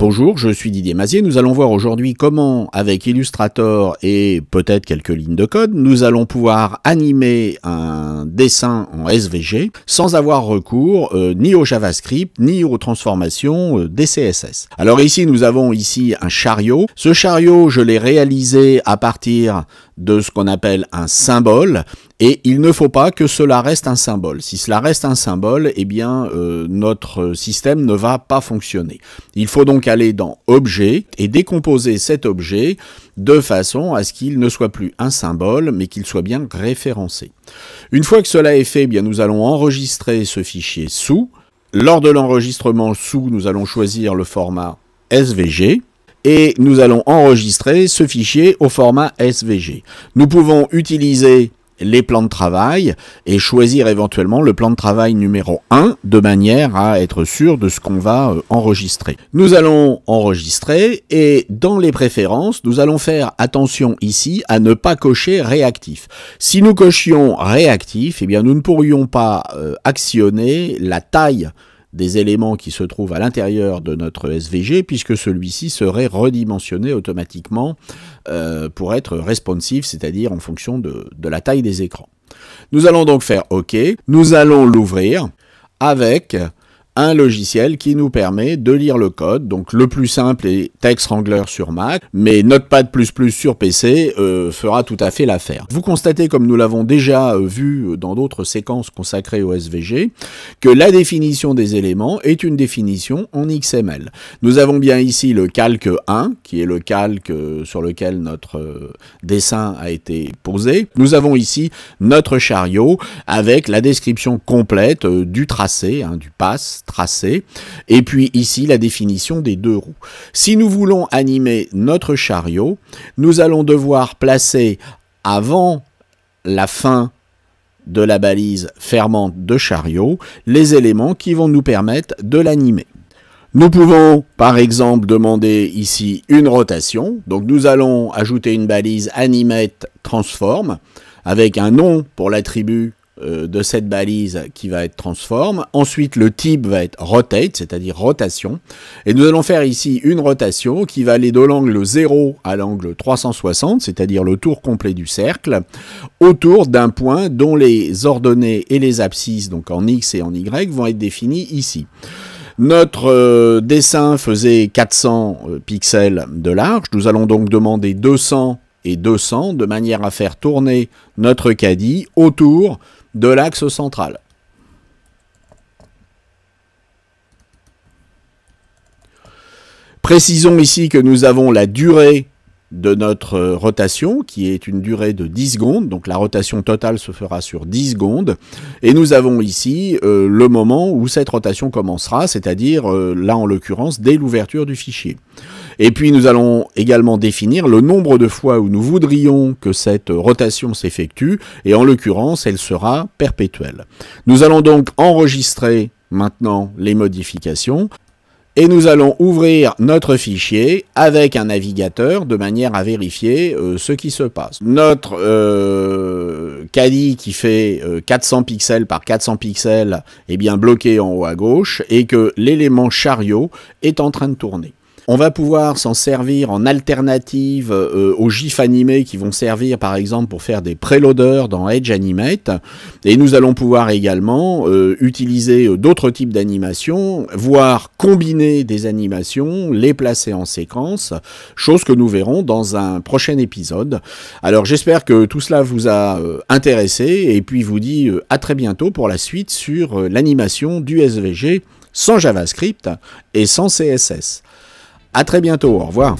Bonjour, je suis Didier Mazier. Nous allons voir aujourd'hui comment, avec Illustrator et peut-être quelques lignes de code, nous allons pouvoir animer un dessin en SVG sans avoir recours ni au JavaScript, ni aux transformations des CSS. Alors ici, nous avons ici un chariot. Ce chariot, je l'ai réalisé à partir de ce qu'on appelle un symbole, et il ne faut pas que cela reste un symbole. Si cela reste un symbole, eh bien notre système ne va pas fonctionner. Il faut donc aller dans Objet et décomposer cet objet de façon à ce qu'il ne soit plus un symbole, mais qu'il soit bien référencé. Une fois que cela est fait, eh bien nous allons enregistrer ce fichier sous. Lors de l'enregistrement sous, nous allons choisir le format SVG. Et nous allons enregistrer ce fichier au format SVG. Nous pouvons utiliser les plans de travail et choisir éventuellement le plan de travail numéro 1 de manière à être sûr de ce qu'on va enregistrer. Nous allons enregistrer et dans les préférences, nous allons faire attention ici à ne pas cocher réactif. Si nous cochions réactif, eh bien nous ne pourrions pas actionner la taille des éléments qui se trouvent à l'intérieur de notre SVG, puisque celui-ci serait redimensionné automatiquement pour être responsive, c'est-à-dire en fonction de la taille des écrans. Nous allons donc faire OK. Nous allons l'ouvrir avec un logiciel qui nous permet de lire le code. Donc le plus simple est TextWrangler sur Mac, mais Notepad++ sur PC fera tout à fait l'affaire. Vous constatez, comme nous l'avons déjà vu dans d'autres séquences consacrées au SVG, que la définition des éléments est une définition en XML. Nous avons bien ici le calque 1, qui est le calque sur lequel notre dessin a été posé. Nous avons ici notre chariot avec la description complète du tracé, du pass, tracé, et puis ici la définition des deux roues. Si nous voulons animer notre chariot, nous allons devoir placer avant la fin de la balise fermante de chariot les éléments qui vont nous permettre de l'animer. Nous pouvons par exemple demander ici une rotation, donc nous allons ajouter une balise animate transform avec un nom pour l'attribut de cette balise qui va être transform. Ensuite, le type va être rotate, c'est-à-dire rotation. Et nous allons faire ici une rotation qui va aller de l'angle 0 à l'angle 360, c'est-à-dire le tour complet du cercle, autour d'un point dont les ordonnées et les abscisses, donc en X et en Y, vont être définies ici. Notre dessin faisait 400 pixels de large. Nous allons donc demander 200 et 200 de manière à faire tourner notre caddie autour de l'axe central. Précisons ici que nous avons la durée de notre rotation, qui est une durée de 10 secondes, donc la rotation totale se fera sur 10 secondes, et nous avons ici le moment où cette rotation commencera, c'est-à-dire, là en l'occurrence, dès l'ouverture du fichier. Et puis nous allons également définir le nombre de fois où nous voudrions que cette rotation s'effectue, et en l'occurrence, elle sera perpétuelle. Nous allons donc enregistrer maintenant les modifications, et nous allons ouvrir notre fichier avec un navigateur de manière à vérifier ce qui se passe. Notre caddie qui fait 400 pixels par 400 pixels est bien bloqué en haut à gauche et que l'élément chariot est en train de tourner. On va pouvoir s'en servir en alternative aux GIFs animés qui vont servir par exemple pour faire des préloaders dans Edge Animate. Et nous allons pouvoir également utiliser d'autres types d'animations, voire combiner des animations, les placer en séquence, chose que nous verrons dans un prochain épisode. Alors j'espère que tout cela vous a intéressé et puis vous dis à très bientôt pour la suite sur l'animation du SVG sans JavaScript et sans CSS. À très bientôt, au revoir.